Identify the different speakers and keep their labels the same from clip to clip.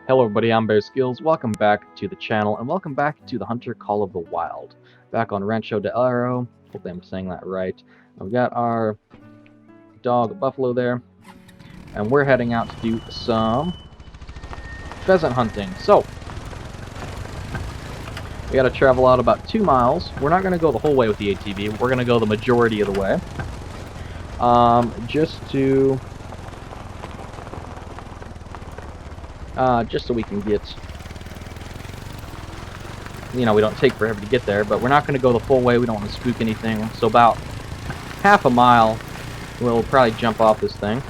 Speaker 1: Hello everybody, I'm Bear Skills. Welcome back to the channel, and welcome back to the Hunter Call of the Wild. Back on Rancho de Aro. Hopefully I'm saying that right. We've got our dog, Buffalo, there. And we're heading out to do some pheasant hunting. So, we gotta travel out about 2 miles. We're not gonna go the whole way with the ATV. We're gonna go the majority of the way. Just so we can get, we don't take forever to get there, but we're not going to go the full way. We don't want to spook anything. So about half a mile, we'll probably jump off this thing.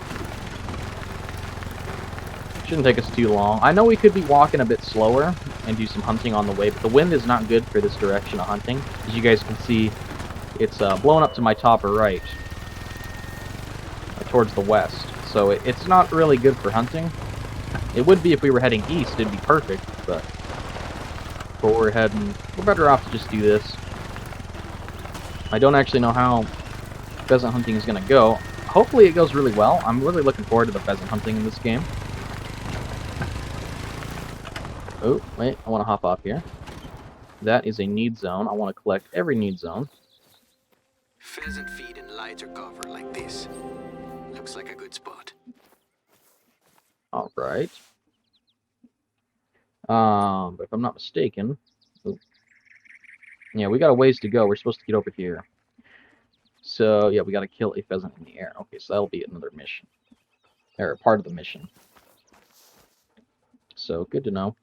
Speaker 1: Shouldn't take us too long. I know we could be walking a bit slower and do some hunting on the way, but the wind is not good for this direction of hunting. As you guys can see, it's blowing up to my top or right, towards the west. So it's not really good for hunting. It would be if we were heading east, it'd be perfect, but where we're heading, we're better off to just do this. I don't actually know how pheasant hunting is going to go. Hopefully it goes really well. I'm really looking forward to the pheasant hunting in this game. Oh, wait, I want to hop off here. That is a need zone. I want to collect every need zone.
Speaker 2: Pheasant feed in lighter cover like this. Looks like a good spot.
Speaker 1: Alright. But if I'm not mistaken... Oh. Yeah, we got a ways to go. We're supposed to get over here. So, yeah, we gotta kill a pheasant in the air. Okay, so that'll be another mission. Or part of the mission. So, good to know.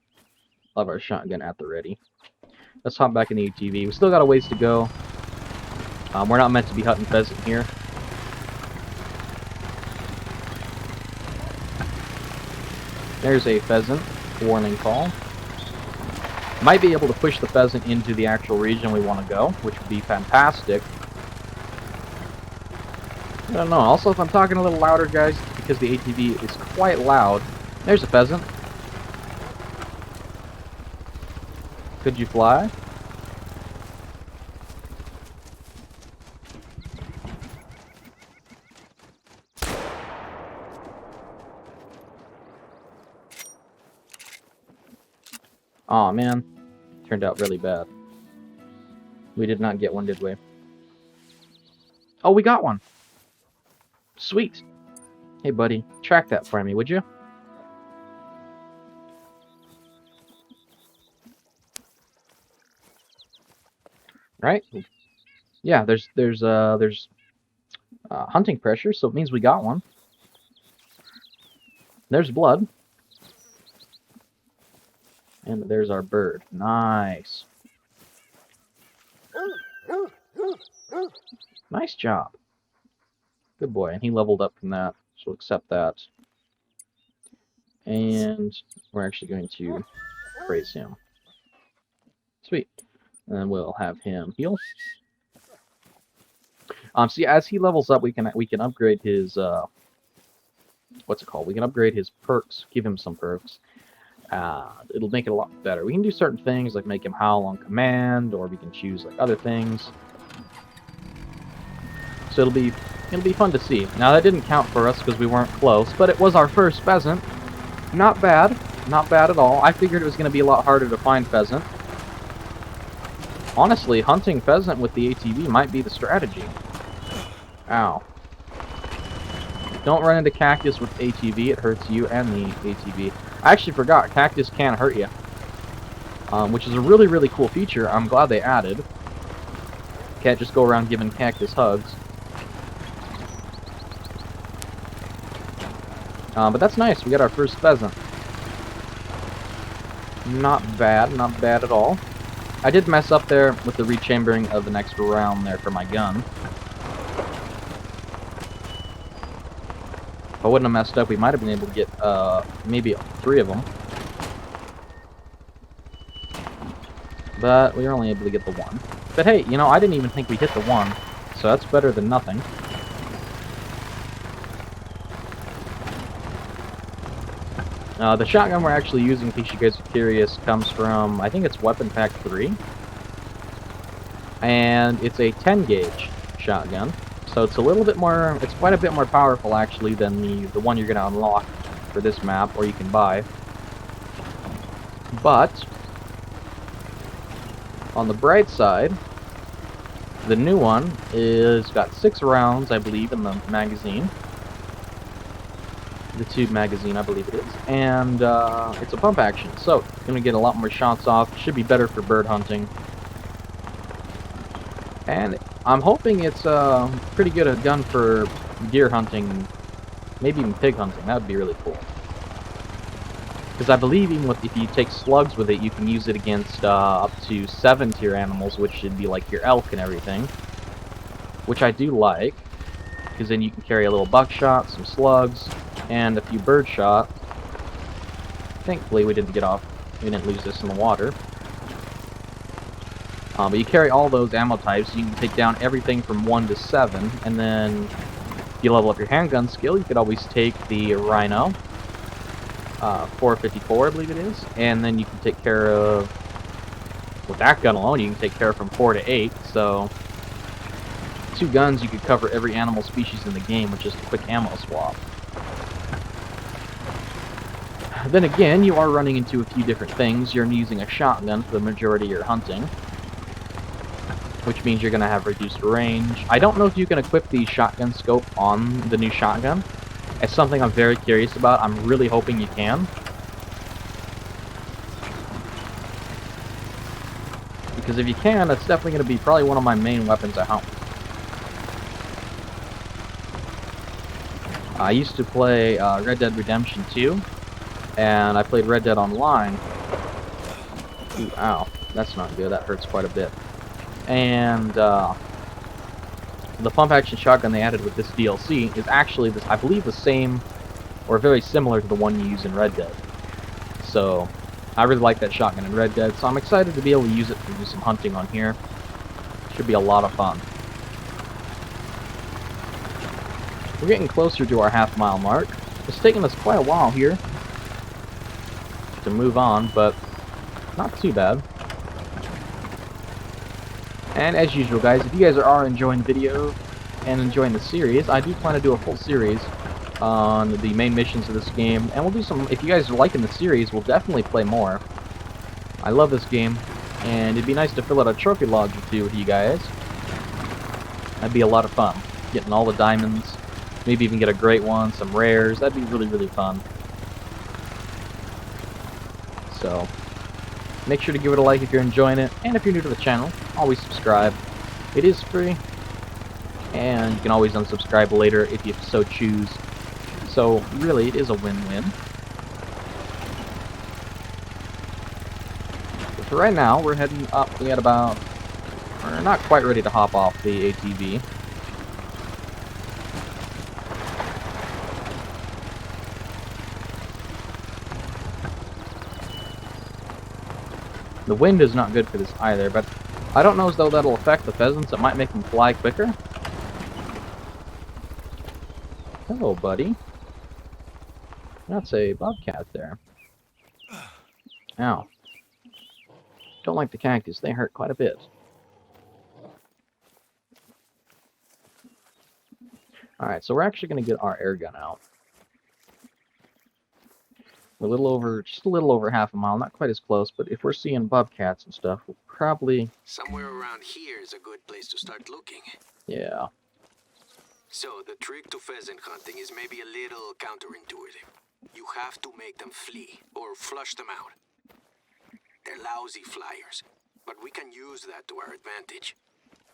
Speaker 1: I'll have our shotgun at the ready. Let's hop back in the ATV. We still got a ways to go. We're not meant to be hunting pheasant here. There's a pheasant. Warning call. Might be able to push the pheasant into the actual region we want to go, which would be fantastic. I don't know. Also, if I'm talking a little louder, guys, because the ATV is quite loud. There's a pheasant. Could you fly? Aw, man. Turned out really bad. We did not get one, did we? Oh, we got one! Sweet! Hey, buddy, track that for me, would you? Right? Yeah, there's hunting pressure, so it means we got one. There's blood. And there's our bird. Nice. Nice job. Good boy. And he leveled up from that, so we'll accept that. And we're actually going to praise him. Sweet. And we'll have him heal. See, as he levels up, we can upgrade his what's it called? We can upgrade his perks. Give him some perks. It'll make it a lot better. We can do certain things like make him howl on command, or we can choose like other things. So it'll be fun to see. Now that didn't count for us because we weren't close, but it was our first pheasant. Not bad, not bad at all. I figured it was going to be a lot harder to find pheasant. Honestly, hunting pheasant with the ATV might be the strategy. Ow. Don't run into cactus with ATV, it hurts you and the ATV. I actually forgot, cactus can hurt you. Which is a really, really cool feature I'm glad they added. Can't just go around giving cactus hugs. But that's nice, we got our first pheasant. Not bad at all. I did mess up there with the rechambering of the next round there for my gun. If I wouldn't have messed up, we might have been able to get maybe 3 of them. But we were only able to get the 1. But hey, I didn't even think we hit the 1, so that's better than nothing. The shotgun we're actually using, in case you guys are curious, comes from, I think it's Weapon Pack 3. And it's a 10 gauge shotgun. So it's a little bit more, it's quite a bit more powerful actually than the one you're going to unlock for this map, or you can buy. But on the bright side, the new one is got 6 rounds, I believe, in the magazine. The tube magazine, I believe it is. And it's a pump action, so it's going to get a lot more shots off. Should be better for bird hunting. And I'm hoping it's pretty good a gun for deer hunting, maybe even pig hunting. That would be really cool. Because I believe even if you take slugs with it, you can use it against up to 7-tier animals, which should be like your elk and everything. Which I do like, because then you can carry a little buckshot, some slugs, and a few bird shot. Thankfully, we didn't lose this in the water. But you carry all those ammo types, so you can take down everything from 1 to 7, and then if you level up your handgun skill, you could always take the Rhino. 454, I believe it is, and then you can take care of, with that gun alone, you can take care of from 4 to 8, so 2 guns you could cover every animal species in the game with just a quick ammo swap. Then again, you are running into a few different things. You're using a shotgun for the majority of your hunting, which means you're going to have reduced range. I don't know if you can equip the shotgun scope on the new shotgun. It's something I'm very curious about. I'm really hoping you can. Because if you can, that's definitely going to be probably one of my main weapons I hunt. I used to play Red Dead Redemption 2, and I played Red Dead Online. Ooh, ow. That's not good. That hurts quite a bit. And the pump-action shotgun they added with this DLC is actually, I believe, the same or very similar to the one you use in Red Dead. So, I really like that shotgun in Red Dead, so I'm excited to be able to use it to do some hunting on here. Should be a lot of fun. We're getting closer to our half-mile mark. It's taken us quite a while here to move on, but not too bad. And as usual, guys, if you guys are enjoying the video and enjoying the series, I do plan to do a full series on the main missions of this game, and we'll do some, if you guys are liking the series, we'll definitely play more. I love this game, and it'd be nice to fill out a trophy lodge or 2 with you guys. That'd be a lot of fun. Getting all the diamonds, maybe even get a great one, some rares, that'd be really, really fun. So, make sure to give it a like if you're enjoying it, and if you're new to the channel, always subscribe. It is free, and you can always unsubscribe later if you so choose. So, really, it is a win-win. For right now, we're heading up. We got about... We're not quite ready to hop off the ATV. The wind is not good for this either, but I don't know as though that'll affect the pheasants. It might make them fly quicker. Hello, buddy. That's a bobcat there. Ow. Don't like the cactus. They hurt quite a bit. Alright, so we're actually going to get our air gun out. We're just a little over half a mile. Not quite as close, but if we're seeing bobcats and stuff, we'll probably...
Speaker 2: Somewhere around here is a good place to start looking.
Speaker 1: Yeah.
Speaker 2: So, the trick to pheasant hunting is maybe a little counterintuitive. You have to make them flee, or flush them out. They're lousy flyers, but we can use that to our advantage.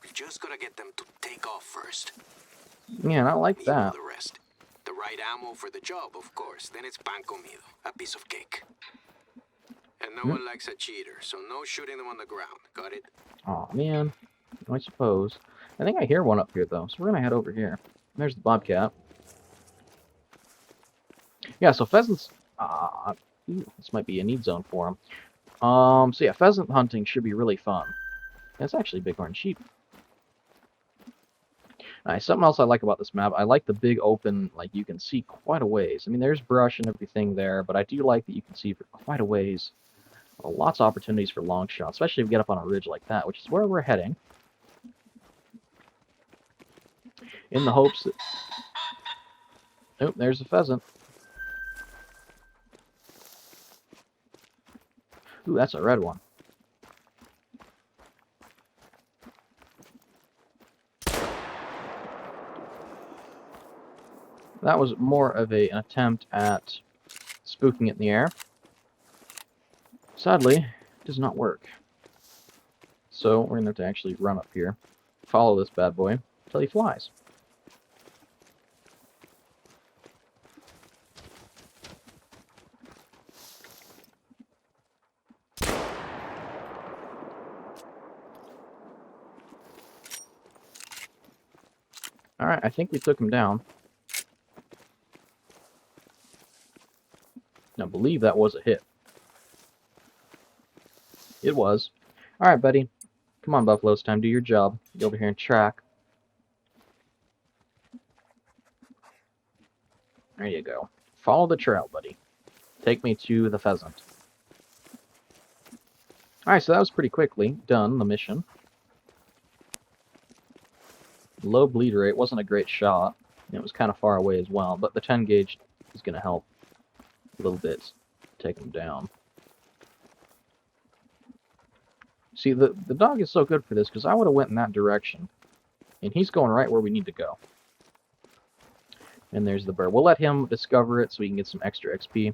Speaker 2: We've just gotta get them to take off first.
Speaker 1: Yeah, I like
Speaker 2: You know
Speaker 1: that.
Speaker 2: the rest. The right ammo for the job, of course. Then it's pan comido, a piece of cake. And no one likes a cheater, so no shooting them on the ground. Got it?
Speaker 1: Aw, man. I suppose. I think I hear one up here, though, so we're going to head over here. There's the bobcat. Yeah, so pheasants... this might be a need zone for them. So yeah, pheasant hunting should be really fun. That's actually bighorn sheep. Nice. Something else I like about this map, I like the big open, like, you can see quite a ways. I mean, there's brush and everything there, but I do like that you can see for quite a ways. Lots of opportunities for long shots, especially if we get up on a ridge like that, which is where we're heading. In the hopes that... Oh, there's a pheasant. Ooh, that's a red one. That was more of an attempt at spooking it in the air. Sadly, it does not work. So we're going to have to actually run up here, follow this bad boy until he flies. Alright, I think we took him down. I believe that was a hit. It was. Alright, buddy. Come on, Buffalo, it's time to do your job. Get over here and track. There you go. Follow the trail, buddy. Take me to the pheasant. Alright, so that was pretty quickly done, the mission. Low bleed rate, wasn't a great shot. It was kind of far away as well, but the 10 gauge is going to help a little bit take him down. See, the dog is so good for this, because I would have went in that direction. And he's going right where we need to go. And there's the bird. We'll let him discover it so we can get some extra XP.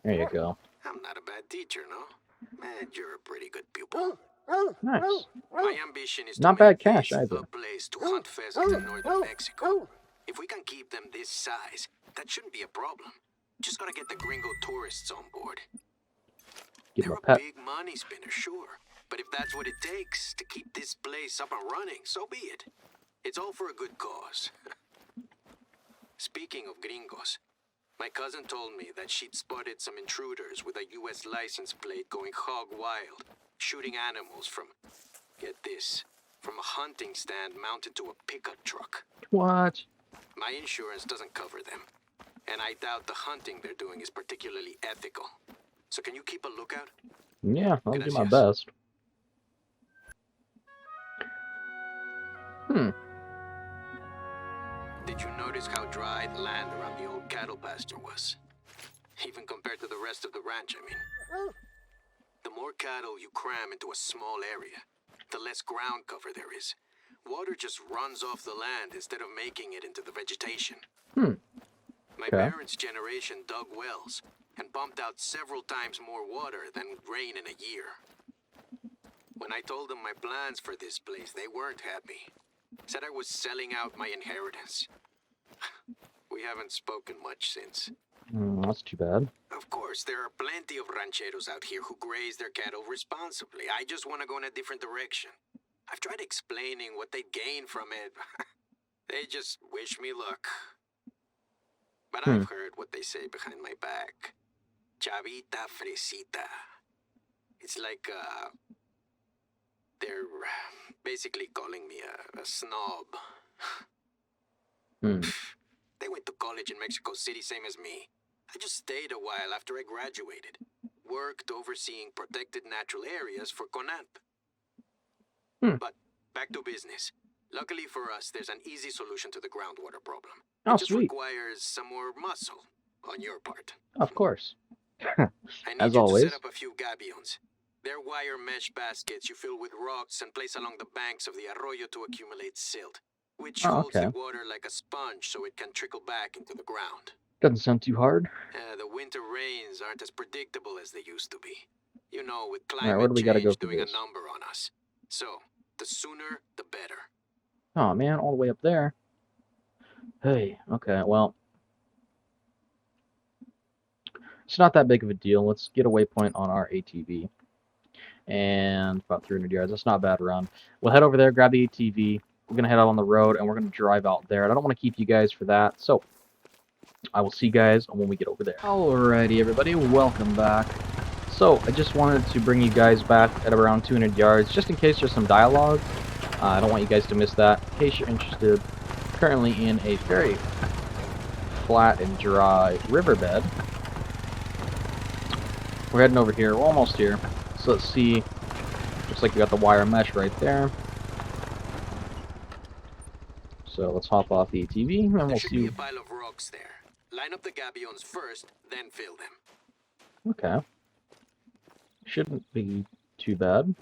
Speaker 1: There you go.
Speaker 2: I'm not a bad teacher, no? Man, you're a pretty good pupil.
Speaker 1: Nice.
Speaker 2: My ambition is to
Speaker 1: Not bad
Speaker 2: make
Speaker 1: cash
Speaker 2: this
Speaker 1: either.
Speaker 2: a place to hunt pheasants in northern Mexico. If we can keep them this size, that shouldn't be a problem. Just gotta get the gringo tourists on board.
Speaker 1: Give him
Speaker 2: They're
Speaker 1: a pet.
Speaker 2: a big money spinner, sure. But if that's what it takes to keep this place up and running, so be it. It's all for a good cause. Speaking of gringos, my cousin told me that she'd spotted some intruders with a U.S. license plate going hog wild, shooting animals from, get this, from a hunting stand mounted to a pickup truck.
Speaker 1: What?
Speaker 2: My insurance doesn't cover them, and I doubt the hunting they're doing is particularly ethical. So can you keep a lookout?
Speaker 1: Yeah, I'll do my
Speaker 2: Gracias.
Speaker 1: best.
Speaker 2: Did you notice how dry the land around the old cattle pasture was? Even compared to the rest of the ranch, I mean. The more cattle you cram into a small area, the less ground cover there is. Water just runs off the land instead of making it into the vegetation. My
Speaker 1: Okay.
Speaker 2: parents' generation dug wells and pumped out several times more water than would rain in a year. When I told them my plans for this place, they weren't happy. Said I was selling out my inheritance. We haven't spoken much since.
Speaker 1: That's too bad.
Speaker 2: Of course, there are plenty of rancheros out here who graze their cattle responsibly. I just want to go in a different direction. I've tried explaining what they'd gain from it. They just wish me luck. But I've heard what they say behind my back. Chavita fresita. It's like, they're basically calling me a snob. They went to college in Mexico City, same as me. I just stayed a while after I graduated. Worked overseeing protected natural areas for CONANP. But back to business. Luckily for us, there's an easy solution to the groundwater problem.
Speaker 1: Oh,
Speaker 2: It just
Speaker 1: sweet.
Speaker 2: requires some more muscle on your part.
Speaker 1: Of course.
Speaker 2: I need
Speaker 1: As
Speaker 2: you
Speaker 1: always.
Speaker 2: to set up a few gabions. They're wire mesh baskets you fill with rocks and place along the banks of the arroyo to accumulate silt, which
Speaker 1: Oh,
Speaker 2: holds the
Speaker 1: okay.
Speaker 2: water like a sponge so it can trickle back into the ground.
Speaker 1: Doesn't sound too hard.
Speaker 2: The winter rains aren't as predictable as they used to be. You know, with
Speaker 1: where
Speaker 2: climate
Speaker 1: do we gotta go
Speaker 2: change
Speaker 1: for
Speaker 2: doing
Speaker 1: this?
Speaker 2: a number on us. So, the sooner, the better.
Speaker 1: Oh man, all the way up there. Hey, okay, well. It's not that big of a deal. Let's get a waypoint on our ATV. And about 300 yards. That's not a bad run. We'll head over there, grab the ATV. We're going to head out on the road, and we're going to drive out there. And I don't want to keep you guys for that, so I will see you guys when we get over there. Alrighty, everybody, welcome back. So, I just wanted to bring you guys back at around 200 yards, just in case there's some dialogue. I don't want you guys to miss that. In case you're interested, currently in a very flat and dry riverbed. We're heading over here. We're almost here. So let's see. Looks like we got the wire mesh right there. So let's hop off the ATV and
Speaker 2: There
Speaker 1: we'll
Speaker 2: should be
Speaker 1: see.
Speaker 2: a pile of rocks there. Line up the gabions first, then fill them.
Speaker 1: Okay. Shouldn't be too bad.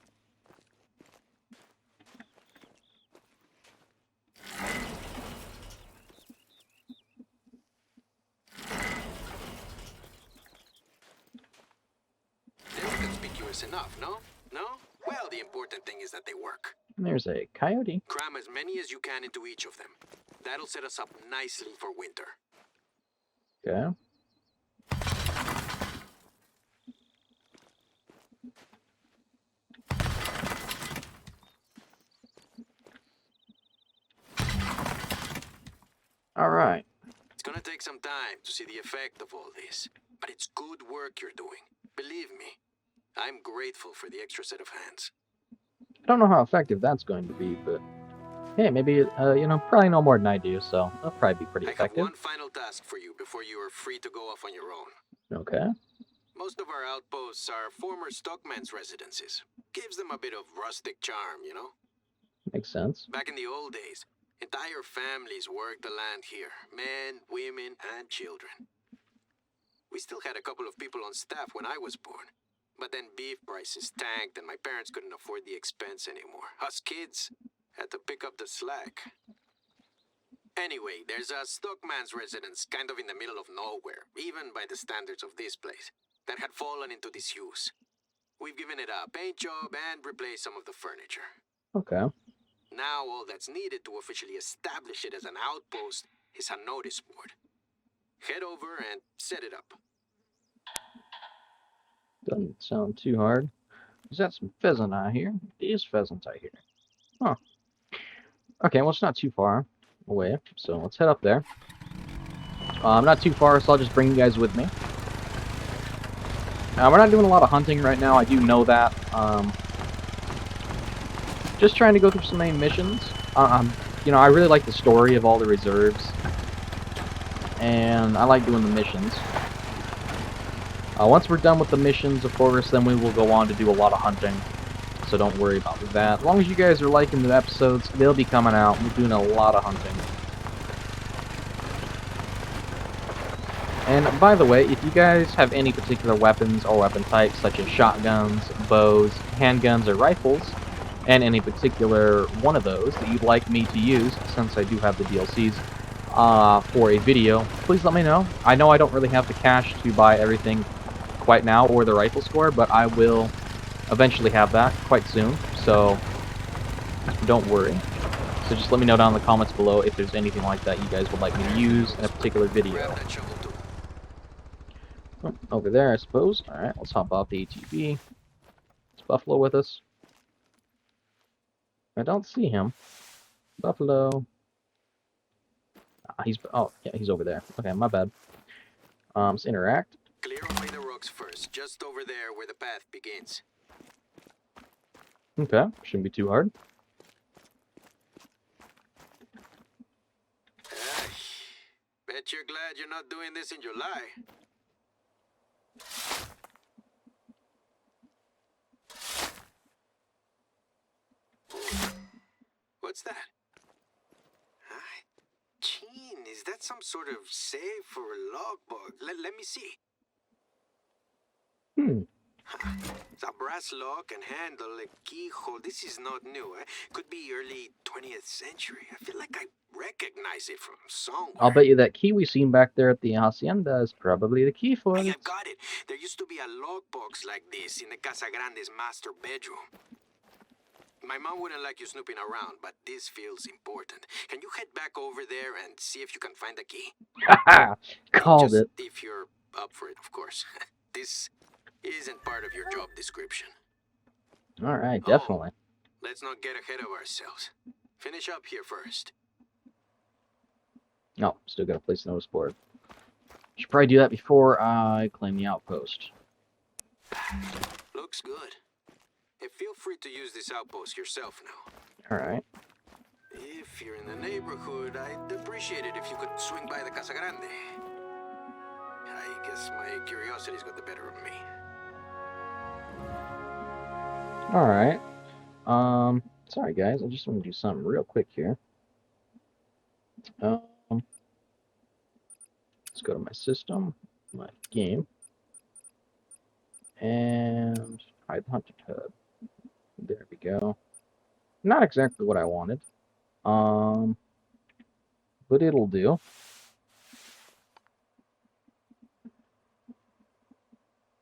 Speaker 2: They're conspicuous enough, no? No? Well, the important thing is that they work.
Speaker 1: There's a coyote.
Speaker 2: Cram as many as you can into each of them. That'll set us up nicely for winter.
Speaker 1: Okay. Alright.
Speaker 2: It's gonna take some time to see the effect of all this, but it's good work you're doing. Believe me, I'm grateful for the extra set of hands.
Speaker 1: I don't know how effective that's going to be, but hey, maybe, you know, probably no more than I do, so that'll probably be pretty
Speaker 2: I have
Speaker 1: effective.
Speaker 2: one final task for you before you are free to go off on your own.
Speaker 1: Okay.
Speaker 2: Most of our outposts are former stockmen's residences. Gives them a bit of rustic charm, you know?
Speaker 1: Makes sense.
Speaker 2: Back in the old days, entire families worked the land here. Men, women, and children. We still had a couple of people on staff when I was born. But then beef prices tanked and my parents couldn't afford the expense anymore. Us kids had to pick up the slack. Anyway, there's a stockman's residence kind of in the middle of nowhere, even by the standards of this place, that had fallen into disuse. We've given it a paint job and replaced some of the furniture.
Speaker 1: Okay.
Speaker 2: Now all that's needed to officially establish it as an outpost is a notice board. Head over and set it up.
Speaker 1: Doesn't sound too hard. Is that some pheasant I hear? It is pheasant I hear. Huh. Okay, well, it's not too far away, so let's head up there. I'm not too far, so I'll just bring you guys with me. We're not doing a lot of hunting right now, I do know that. Just trying to go through some main missions. You know, I really like the story of all the reserves, and I like doing the missions. Once we're done with the missions, of course, then we will go on to do a lot of hunting, so don't worry about that. As long as you guys are liking the episodes, they'll be coming out. We're doing a lot of hunting. And by the way, if you guys have any particular weapons or weapon types, such as shotguns, bows, handguns, or rifles, and any particular one of those that you'd like me to use, since I do have the DLCs, for a video, please let me know. I know I don't really have the cash to buy everything quite now, or the rifle score, but I will eventually have that quite soon, so don't worry. So just let me know down in the comments below if there's anything like that you guys would like me to use in a particular video.
Speaker 2: Grab that shovel too.
Speaker 1: Oh, over there, I suppose. Alright, let's hop off the ATV. Is Buffalo with us? I don't see him. Buffalo. Oh, yeah, he's over there. Okay, my bad. Let's interact.
Speaker 2: Clear away the rocks first, just over there where the path begins.
Speaker 1: Okay, shouldn't be too hard.
Speaker 2: Bet you're glad you're not doing this in July. What's that? Gene, is that some sort of save for a logbook? Let me see. It's a brass lock and handle, a keyhole. This is not new. Could be early 20th century. I feel like I recognize it from somewhere.
Speaker 1: I'll bet you that key we seen back there at the hacienda is probably the key for
Speaker 2: Hey,
Speaker 1: it.
Speaker 2: I've got it. There used to be a lockbox like this in the Casa Grande's master bedroom. My mom wouldn't like you snooping around, but this feels important. Can you head back over there and see if you can find the key?
Speaker 1: Haha! Called
Speaker 2: Just
Speaker 1: it.
Speaker 2: if you're up for it, of course. This isn't part of your job description.
Speaker 1: Alright, definitely.
Speaker 2: Let's not get ahead of ourselves. Finish up here first.
Speaker 1: No, still gotta place a notice board. Should probably do that before I claim the outpost.
Speaker 2: Looks good. Hey, feel free to use this outpost yourself now.
Speaker 1: Alright.
Speaker 2: If you're in the neighborhood, I'd appreciate it if you could swing by the Casa Grande. I guess my curiosity's got the better of me.
Speaker 1: Alright. Sorry guys, I just want to do something real quick here. Let's go to my system, my game, and hide the hunter tab. There we go. Not exactly what I wanted, but it'll do.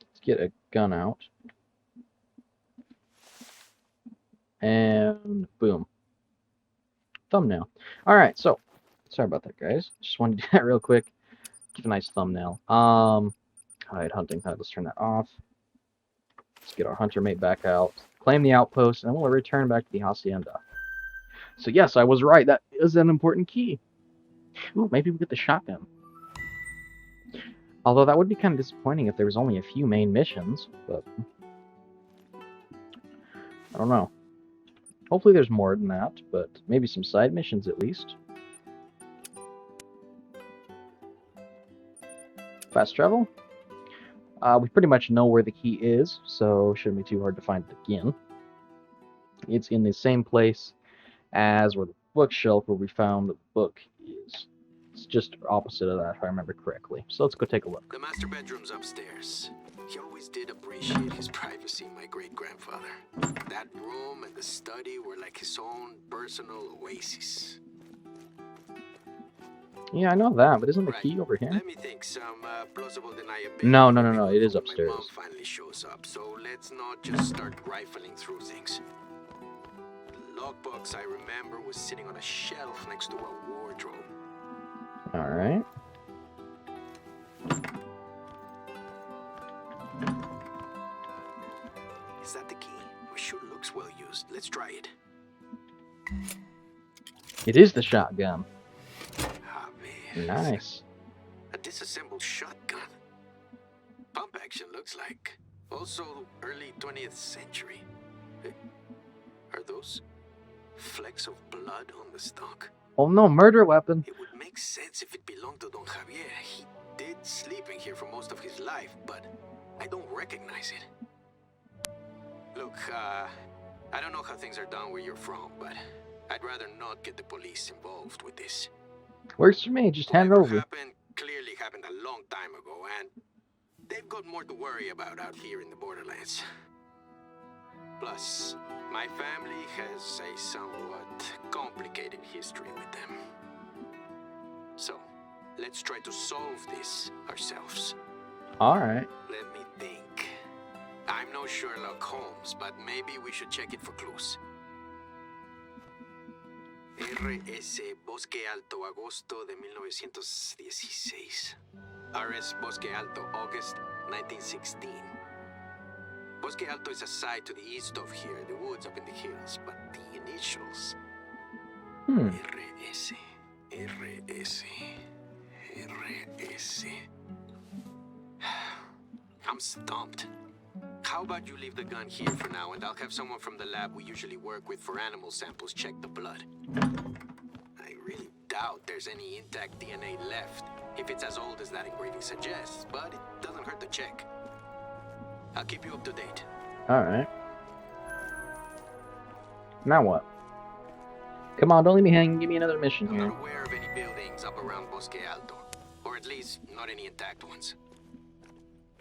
Speaker 1: Let's get a gun out, and boom, thumbnail. All right, so sorry about that, guys. Just wanted to do that real quick. Give a nice thumbnail. Hide hunting HUD. Let's turn that off. Let's get our hunter mate back out, claim the outpost, and then we'll return back to the hacienda. So yes, I was right. That is an important key. Ooh, maybe we get the shotgun. Although that would be kind of disappointing if there was only a few main missions, but I don't know. Hopefully there's more than that, but maybe some side missions at least. Fast travel. We pretty much know where the key is, so shouldn't be too hard to find it again. It's in the same place as where the bookshelf where we found the book is. It's just opposite of that, if I remember correctly. So let's go take a look.
Speaker 2: The master bedroom's upstairs. He always did appreciate his privacy, my great-grandfather. That room and the study were like his own personal oasis.
Speaker 1: Yeah, I know that, but isn't the key over here?
Speaker 2: Let me think. Some plausible deniability.
Speaker 1: No. It is upstairs.
Speaker 2: My mom finally shows up, so let's not just start rifling through things. The logbox I remember was sitting on a shelf next to a wardrobe.
Speaker 1: All right.
Speaker 2: Is that the key? It sure looks well used. Let's try it.
Speaker 1: It is the shotgun.
Speaker 2: Javier.
Speaker 1: Nice.
Speaker 2: A disassembled shotgun. Pump action looks like. Also early 20th century. Are those flecks of blood on the stock?
Speaker 1: Oh no, murder weapon.
Speaker 2: It would make sense if it belonged to Don Javier. He did sleep in here for most of his life, but I don't recognize it. Look, I don't know how things are done where you're from, but I'd rather not get the police involved with this.
Speaker 1: Works for me, just hand it over.
Speaker 2: Clearly happened a long time ago, and they've got more to worry about out here in the borderlands. Plus, my family has a somewhat complicated history with them. So, let's try to solve this ourselves.
Speaker 1: Alright.
Speaker 2: Let me think. I'm no Sherlock Holmes, but maybe we should check it for clues. RS Bosque Alto, agosto de 1916. RS Bosque Alto, August 1916. Bosque Alto is a site to the east of here, the woods up in the hills, but the initials. RS. I'm stumped. How about you leave the gun here for now, and I'll have someone from the lab we usually work with for animal samples check the blood. I really doubt there's any intact DNA left, if it's as old as that engraving suggests, but it doesn't hurt to check. I'll keep you up to date.
Speaker 1: Alright. Now what? Come on, don't leave me hanging. Give me another mission
Speaker 2: I'm
Speaker 1: here.
Speaker 2: not aware of any buildings up around Bosque Alto, or at least not any intact ones.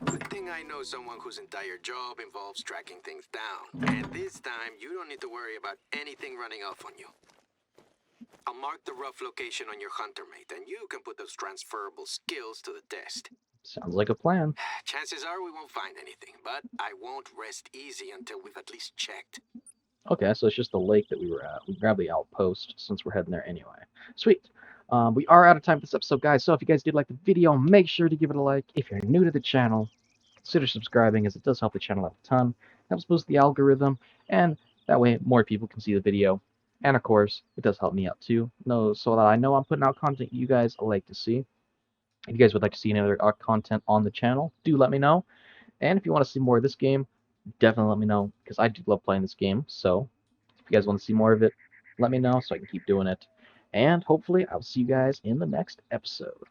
Speaker 2: Good thing I know someone whose entire job involves tracking things down. And this time, you don't need to worry about anything running off on you. I'll mark the rough location on your hunter mate, and you can put those transferable skills to the test.
Speaker 1: Sounds like a plan.
Speaker 2: Chances are we won't find anything, but I won't rest easy until we've at least checked.
Speaker 1: Okay, so it's just the lake that we were at. We grabbed the outpost since we're heading there anyway. Sweet. We are out of time for this episode, guys, so if you guys did like the video, make sure to give it a like. If you're new to the channel, consider subscribing, as it does help the channel out a ton. It helps boost the algorithm, and that way more people can see the video. And of course, it does help me out too, so that I know I'm putting out content you guys like to see. If you guys would like to see any other content on the channel, do let me know. And if you want to see more of this game, definitely let me know, because I do love playing this game. So if you guys want to see more of it, let me know so I can keep doing it. And hopefully I'll see you guys in the next episode.